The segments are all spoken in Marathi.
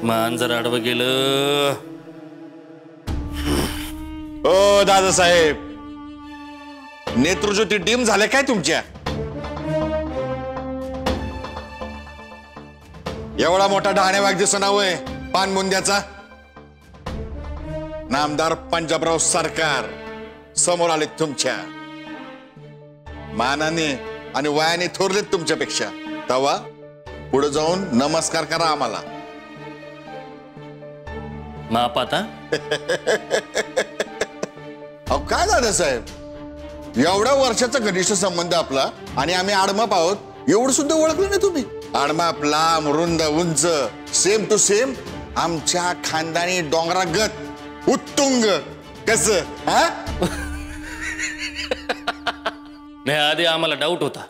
मान जर आडवं गेलं. ओ दादासाहेब, नेत्रज्योती डीम झाल्या काय तुमच्या? एवढा मोठा ढाणेवाग दिसना वय पानमुंद्याचा. नामदार पंजाबराव सरकार समोर आले तुमच्या. मानाने आणि वयाने थोरलेत तुमच्यापेक्षा. तवा पुढे जाऊन नमस्कार करा आम्हाला. माप आता. अहो काय दादा साहेब, एवढ्या वर्षाचा घनिष्ठ संबंध आपला आणि आम्ही आडमाप आहोत एवढं सुद्धा ओळखलं नाही तुम्ही. आडमाप लांब रुंद उंच सेम टू सेम आमच्या खानदानी डोंगरागत उत्तुंग. कस हा? नाही, आधी आम्हाला डाऊट होता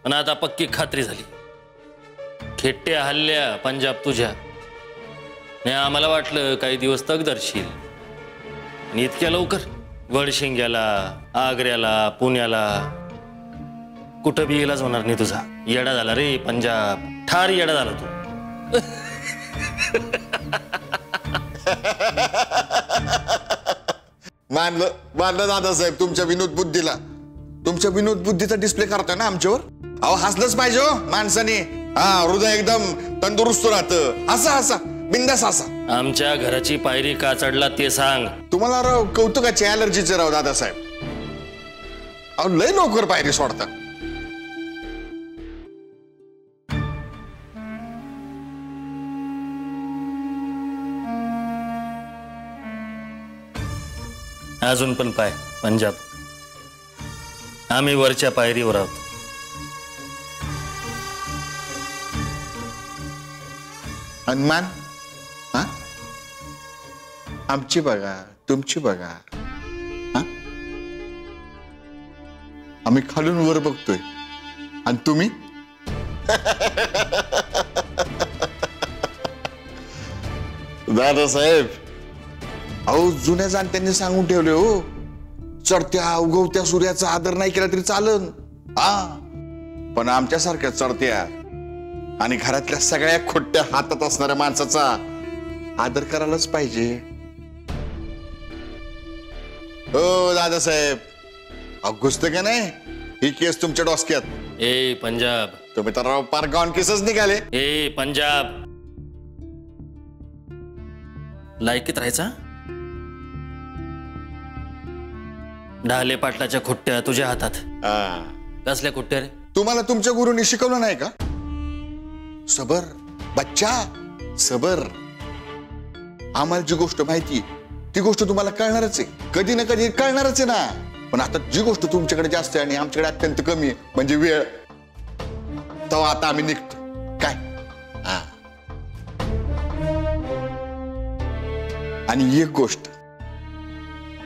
पण आता पक्की खात्री झाली. खेट्या हल्ल्या पंजाब तुझ्या. नाही, आम्हाला वाटलं काही दिवस तग धरशील आणि इतक्या लवकर वडशिंग्याला, आग्र्याला, पुण्याला कुठं बी इलाज होणार नाही तुझा. येडा झाला रे पंजाब, ठार येडा झाला तू. मानलं मानलं दादासाहेब तुमच्या विनोद बुद्धीला. तुमच्या विनोद बुद्धीचा डिस्प्ले करताय ना आमच्यावर. अहो हसलंच पाहिजे हो माणसाने. हा, हृदय एकदम तंदुरुस्त राहतं. हसा हसा, बिंदास हसा. आमच्या घराची पायरी का चढला ते सांग. तुम्हाला राव कौतुकाची ॲलर्जीचे राव दादासाहेब. अहो लय लवकर पायरी सोडता. अजून पण पाय पंजाब, आम्ही वरच्या पायरीवर आहोत. हनुमान हा, आमची बघा तुमची बघा. हा, आम्ही खालून वर बघतोय आणि तुम्ही. दादासाहेब, अहो जुन्या जाणत्यांनी सांगून ठेवले हो, चढत्या उगवत्या सूर्याचा आदर नाही केला तरी चालन. हा, पण आमच्यासारख्या चढत्या आणि घरातल्या सगळ्या खोट्या हातात असणाऱ्या माणसाचा आदर करायलाच पाहिजे. हो दादासाहेब, अहो घुसतं का नाही ही केस तुमच्या डोसक्यात. ए पंजाब, तुम्ही तर पार गाऊन केसच निघाले. ए पंजाब, लायकीत राहायचा. ढाले पाटलाच्या खुट्ट्या तुझ्या हातात. कसल्या खुट्ट्या रे? तुम्हाला तुमच्या गुरुनी शिकवलं नाही का? सबर बच्चा सबर. आम्हाला जी गोष्ट माहिती ती गोष्ट तुम्हाला कळणारच आहे, कधी ना कधी कळणारच आहे ना. पण आता जी गोष्ट तुमच्याकडे जास्त आहे आणि आमच्याकडे अत्यंत कमी आहे म्हणजे वेळ, तेव्हा आता आम्ही निघतो काय. आणि एक गोष्ट,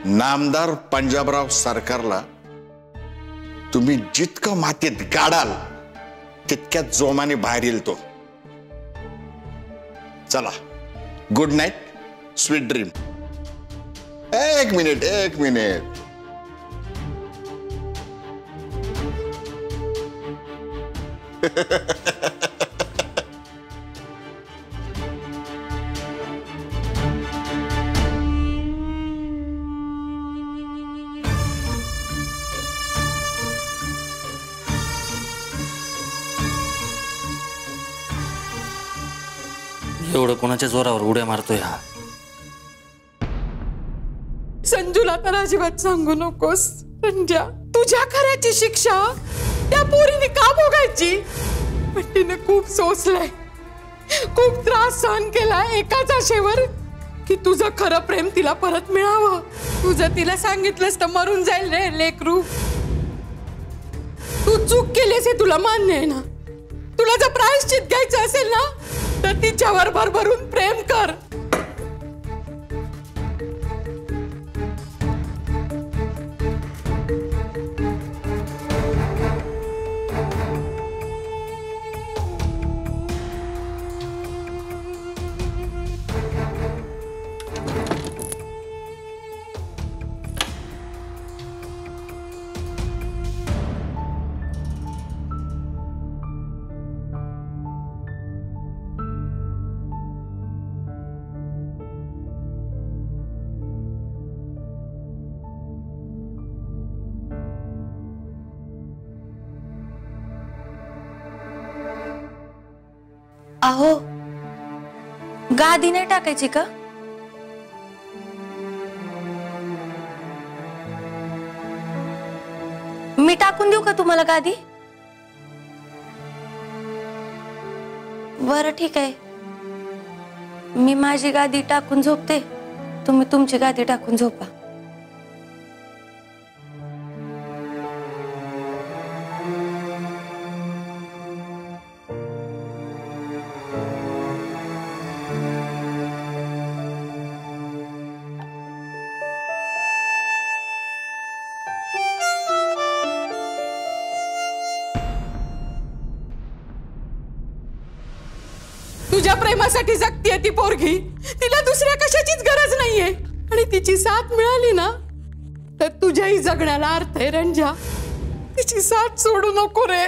नामदार पंजाबराव सरकारला तुम्ही जितकं मातीत गाडाल तितक्या जोमाने बाहेर येईल तो. चला, गुड नाईट, स्वीट ड्रीम. एक मिनिट एक मिनिट. एवढं कोणाच्या जोरावर उड्या मारतोय हा? संजूला तर अजिबात सांगू नकोस. संजय, तुझ्या खऱ्याची शिक्षा त्या पोरीने का भोगायची? पण तिने खूप सोसलंय, खूप त्रास सहन केलाय एकाच आशेवर की तुझं खरं प्रेम तिला परत मिळावं. तुझं तिला सांगितलंस तर मरून जाईल रे लेकरू. तू चूक केलीस हे तुला मान्य आहे ना. तुला जर प्रायश्चित घ्यायचं असेल ना तर तिच्यावर भरभरून प्रेम कर. अहो, गादी नाही टाकायची का? मी टाकून देऊ का तुम्हाला गादी? बरं ठीक आहे, मी माझी गादी टाकून झोपते, तुम्ही तुमची गादी टाकून झोपा. तुझ्या प्रेमासाठी जगतीये ती पोरगी, तिला दुसऱ्या कशाचीच गरज नाहीये. आणि तिची साथ मिळाली ना तर तुझ्याही जगण्याला अर्थ आहे रंजा. तिची साथ सोडू नको रे.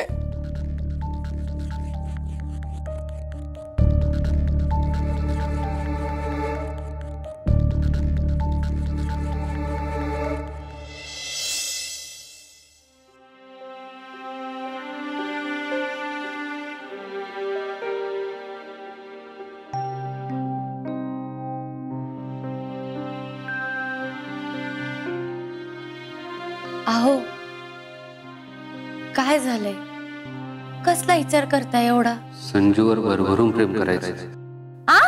अहो, काय झालंय? कसला विचार करताय एवढा? संजूवर भरभरून प्रेम करायचं. आ?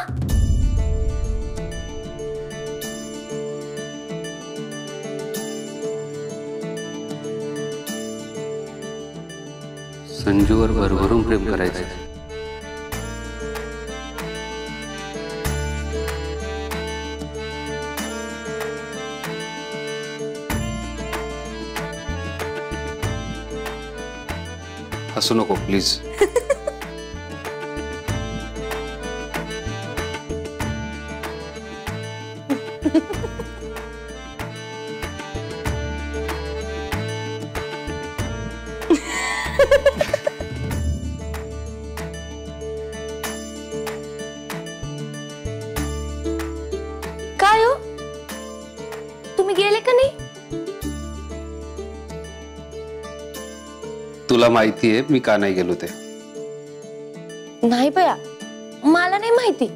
संजूवर भरभरून प्रेम करायचं. हसू नको प्लीज. काय हो, तुम्ही गेले का नाही? तुला माहितीये मी का नाही गेलो ते? नाही बया, मला नाही माहिती.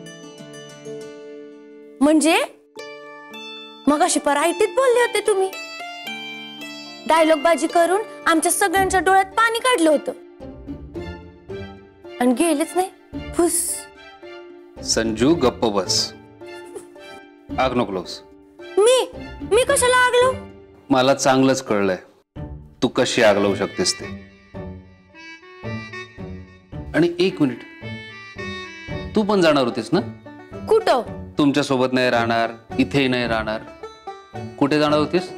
म्हणजे मगाशी परायटीत बोलले होते तुम्ही. डायलॉग बाजी करून आमच्या सगळ्यांच्या डोळ्यात पाणी काढलं होतं आणि गेलेच नाही. फुस. संजू गप्प बस. आग नको लावूस. मी कशाला आगलो? मला चांगलंच कळलंय तू कशी आग लावू शकतेस ते. आणि एक मिनिट, तू पण जाणार होतीस ना? कुठं? तुमच्या सोबत नाही राहणार, इथेही नाही राहणार. कुठे जाणार होतीस?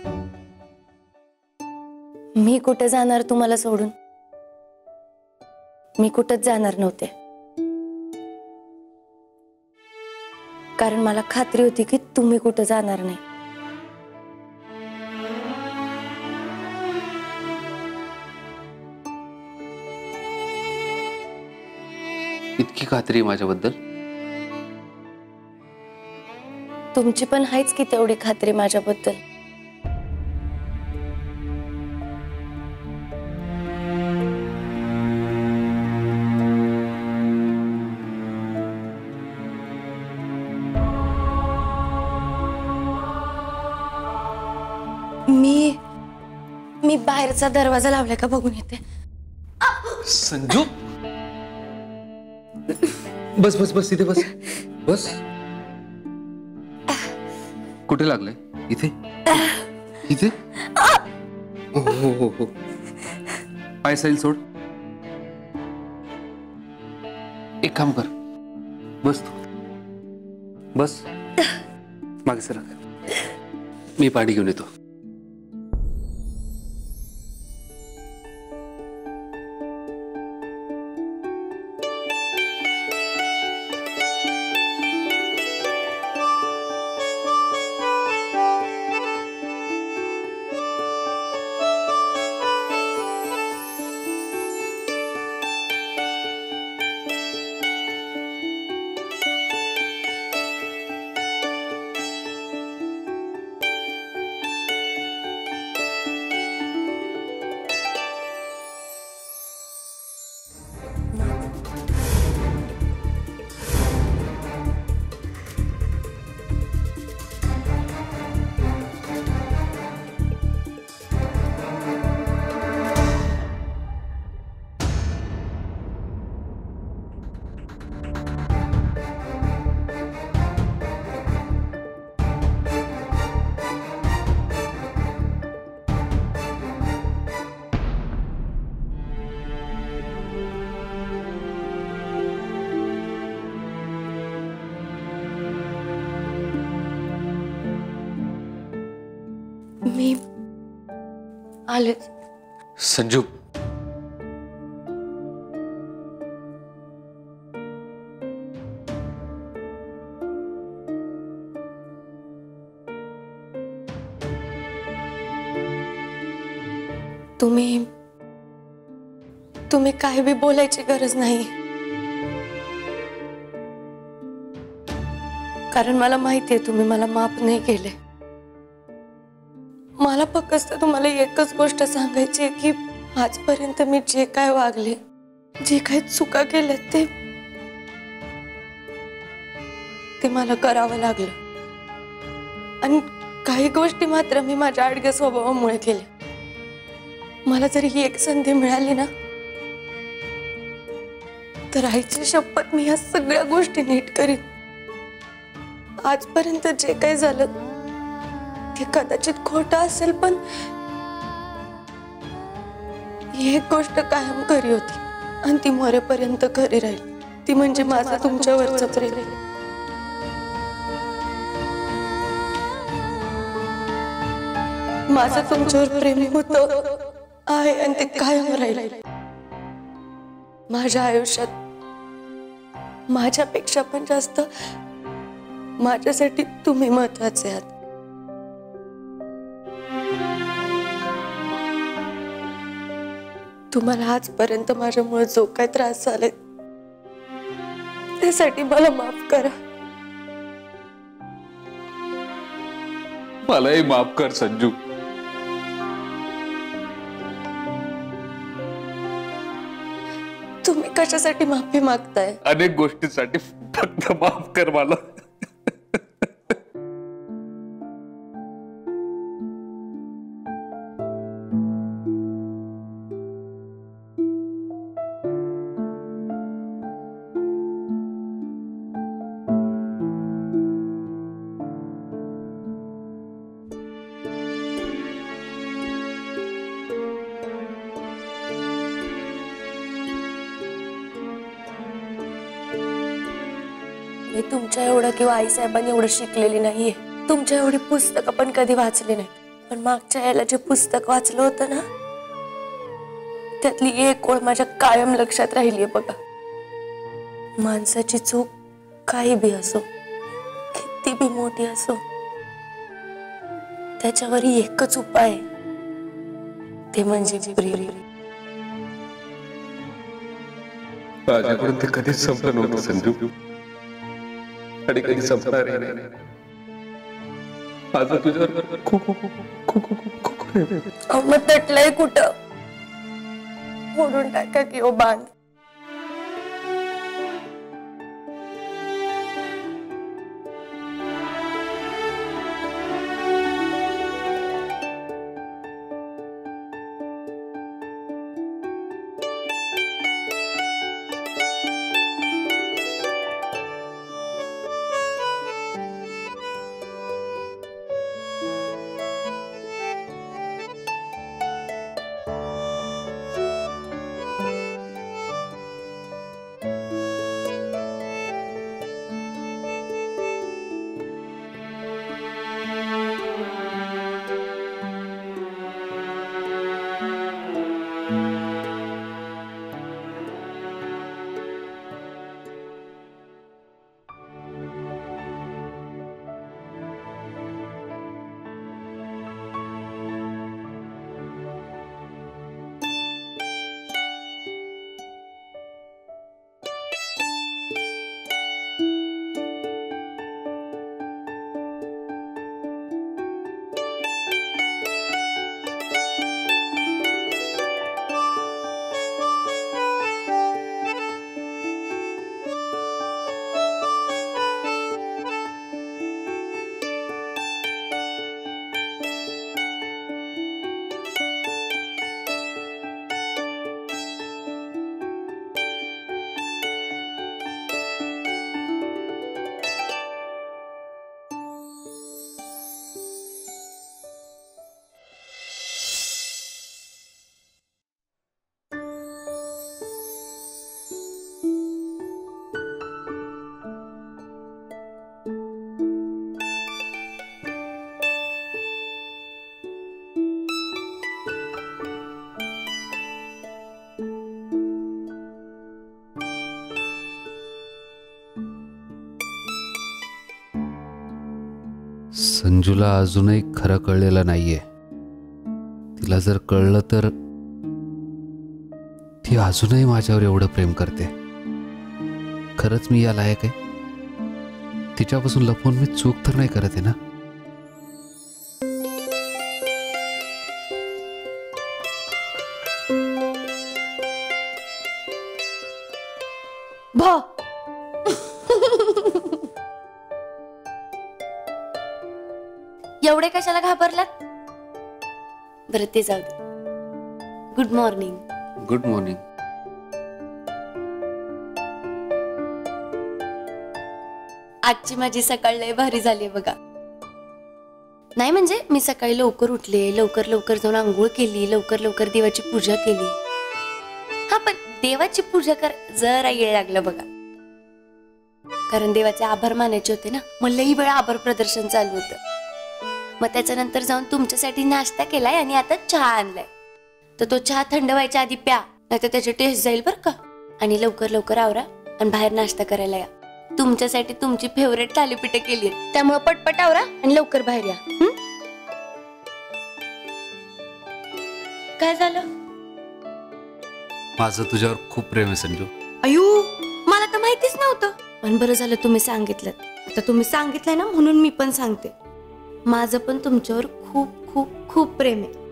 मी कुठे जाणार तुम्हाला सोडून? मी कुठंच जाणार नव्हते, कारण मला खात्री होती की तुम्ही कुठं जाणार नाही. इतकी खात्री माझ्याबद्दल? तुमची पण आहेच की तेवढी खात्री माझ्याबद्दल. मी बाहेरचा दरवाजा लावलाय का बघून येते. संजू, बस बस बस, इथे बस बस. कुठे लागलंय? इथे इथे. हो हो हो हो. पाय सैल सोड. एक काम कर, बस तू बस. मागे सरक, मी पाणी घेऊन येतो. आलेच. संजू, तुम्ही काही बी बोलायची गरज नाही, कारण मला माहितीये तुम्ही मला माफ नाही केले. मला फक्त तुम्हाला एकच गोष्ट सांगायची आहे की आजपर्यंत मी जे काय वागले, जे काही चुका केल्या ते मला करावं लागलं. आणि काही गोष्टी मात्र मी माझ्या आडग्या स्वभावामुळे केल्या. मला जर ही एक संधी मिळाली ना, तर आईची शपथ मी ह्या सगळ्या गोष्टी नीट करीन. आजपर्यंत जे काही झालं ते कदाचित खोटं असेल, पण ही एक गोष्ट कायम खरी होती आणि ती मरेपर्यंत खरी राहील. ती म्हणजे माझं तुमच्यावरचं प्रेम. माझं तुमच्यावर प्रेम होतं, आहे आणि ते कायम राहील. माझ्या आयुष्यात माझ्यापेक्षा पण जास्त माझ्यासाठी तुम्ही महत्वाचे आहात. तुम्हाला आजपर्यंत माझ्यामुळे जो काही त्रास झालाय त्यासाठी मला माफ करा. मलाही माफ कर संजू. तुम्ही कशासाठी माफी मागताय? अनेक गोष्टींसाठी फक्त माफ कर मला. मी तुमच्या एवढं किंवा आईसाहेबांनी एवढं शिकलेली नाहीये. तुमच्या एवढी पुस्तकं पण कधी वाचली नाही. पण मागच्या याला जे पुस्तक वाचलं होतं ना, त्यातली एक ओळ माझ्या कायम लक्षात राहिली आहे बघा. माणसाची चूक काही बी असो, किती बी मोठी असो, त्याच्यावर एकच उपाय आहे, ते म्हणजे प्रेम. माझ्याकडून ते कधीच संपलं नव्हतं संजू, आणि कधी संपणार नाही. माझं तुझ्यावर खूप खूप खूप खूप खूप खूप मग तटलंय कुठं? फोडून टाका की ओ बांध. संजूला अजूनही खरं कळलेलं नाहीये. तिला जर कळलं तर ती अजूनही माझ्यावर एवढं प्रेम करते. खरंच मी या लायक आहे? तिच्यापासून लपवून मी चूक तर नाही करत आहे ना? भा एवढे कशाला घाबरलात? बरं ते जाऊ दे. Good morning. Good morning. आजची माझी सकाळ लय भारी झाली बघा. नाही म्हणजे मी सकाळी लवकर उठले, लवकर लवकर जाऊन आंघोळ केली, लवकर लवकर देवाची पूजा केली. हा पण देवाची पूजा कर जरा येळ लागलं बघा, कारण देवाचे आभार मानायचे होते ना. मग लई वेळा आभार प्रदर्शन चालू होतं. मग त्याच्यानंतर जाऊन तुमच्यासाठी नाश्ता केलाय आणि आता चहा आणलाय. तर तो चहा थंड व्हायच्या आधी प्या, नाही तर त्याची टेस्ट जाईल बरं का. आणि लवकर लवकर आवरा आणि बाहेर नाश्ता करायला या. तुमच्यासाठी तुमची फेवरेट थालीपीठं केली, त्यामुळे पटपट आवरा आणि लवकर बाहेर या. काय झालं? माझं तुझ्यावर खूप प्रेम आहे संजू. अयो, मला तर माहितीच नव्हतं. पण बरं झालं तुम्ही सांगितलं. आता तुम्ही सांगितलंय ना म्हणून मी पण सांगते. माझं पण तुमच्यावर खूप खूप खूप प्रेम आहे.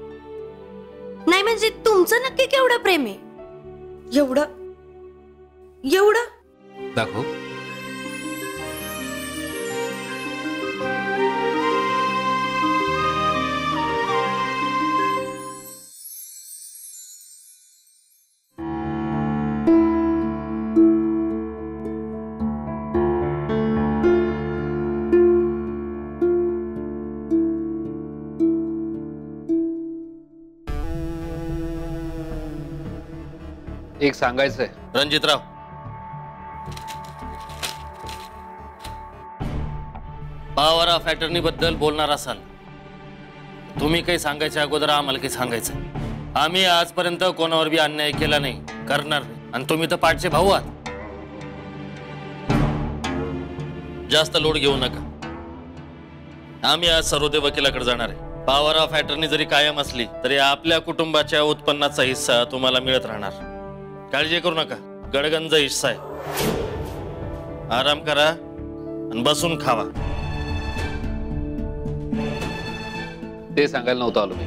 नाही म्हणजे तुमचं नक्की केवढं प्रेम आहे? एवढं एवढं दाखव. एक सांगायचंय रणजितराव, पॉवर ऑफ अटर्नी बद्दल बोलणार असाल, तुम्ही काही सांगायच्या अगोदर आम्हाला काही सांगायचं. आम्ही आजपर्यंत कोणावर बी अन्याय केला नाही, करणार नाही. आणि तुम्ही तर पाठचे भाऊ आहात. जास्त लोड घेऊ नका. आम्ही आज सर्वोदय वकिलाकडे जाणार आहे. पॉवर ऑफ अटर्नी जरी कायम असली तरी आपल्या कुटुंबाच्या उत्पन्नाचा हिस्सा तुम्हाला मिळत राहणार. काळजी करू नका, गडगंज हिस्सा आहे. आराम करा आणि बसून खावा. ते सांगायला नव्हतं आलो मी.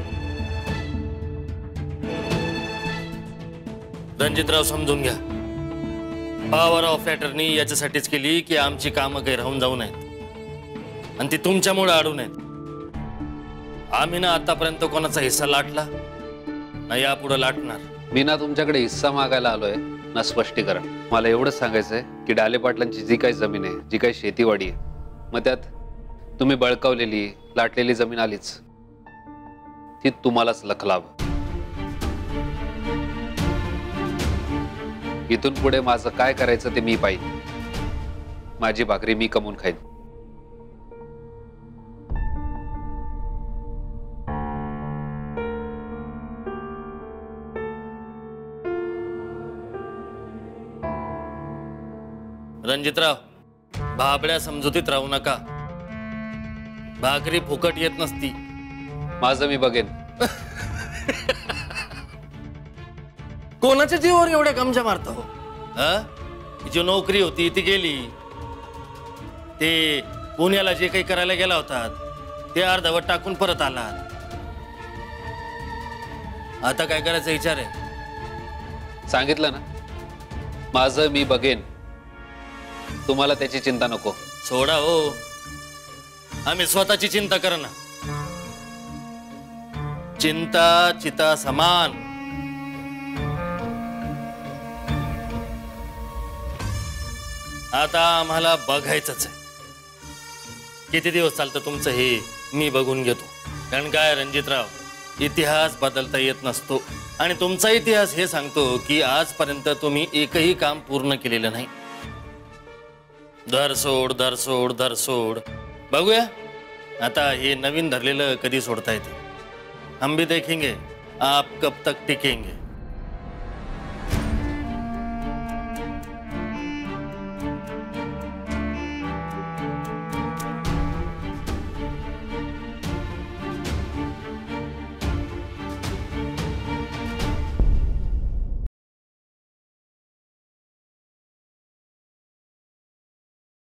रणजितराव, समजून घ्या, पॉवर ऑफ अटर्नी याच्यासाठीच केली की आमची कामं काही राहून जाऊ नयेत आणि ती तुमच्यामुळे अडू नयेत. आम्ही ना आतापर्यंत कोणाचा हिस्सा लाटला ना यापुढे लाटणार. मी ना तुमच्याकडे हिस्सा मागायला आलोय ना स्पष्टीकरण. मला एवढंच सांगायचंय की डाले पाटलांची जी काही जमीन आहे, जी काही शेतीवाडी आहे, मग त्यात तुम्ही बळकावलेली लाटलेली जमीन आलीच, ती तुम्हालाच लखलाभ. इथून पुढे माझं काय करायचं ते मी पाहिजे. माझी भाकरी मी कमवून खाईन. रणजितराव, भाबड्या समजुतीत राहू नका. भाकरी फुकट येत नसती. माझं मी बघेन. कोणाच्या जीवावर एवढ्या गमजा मारता हो? जी नोकरी होती ती गेली. ते पुण्याला जे काही करायला गेला होता ते अर्धवट टाकून परत आला. आता काय करायचा विचार आहे? सांगितलं ना, माझं मी बघेन. तुम्हाला त्याची चिंता नको. सोडा हो, आम्ही स्वतःची चिंता कर ना. चिंता चिता समान. आता आम्हाला बघायचंच आहे. किती दिवस चालतं तुमचं हे मी बघून घेतो. कारण काय रणजितराव, इतिहास बदलता येत नसतो आणि तुमचा इतिहास हे सांगतो की आजपर्यंत तुम्ही एकही काम पूर्ण केलेलं नाही. धरसोड धरसोड धरसोड. बघूया आता हे नवीन धरलेलं कधी सोडता येते. हम भी देखेंगे आप कब तक टिकेंगे.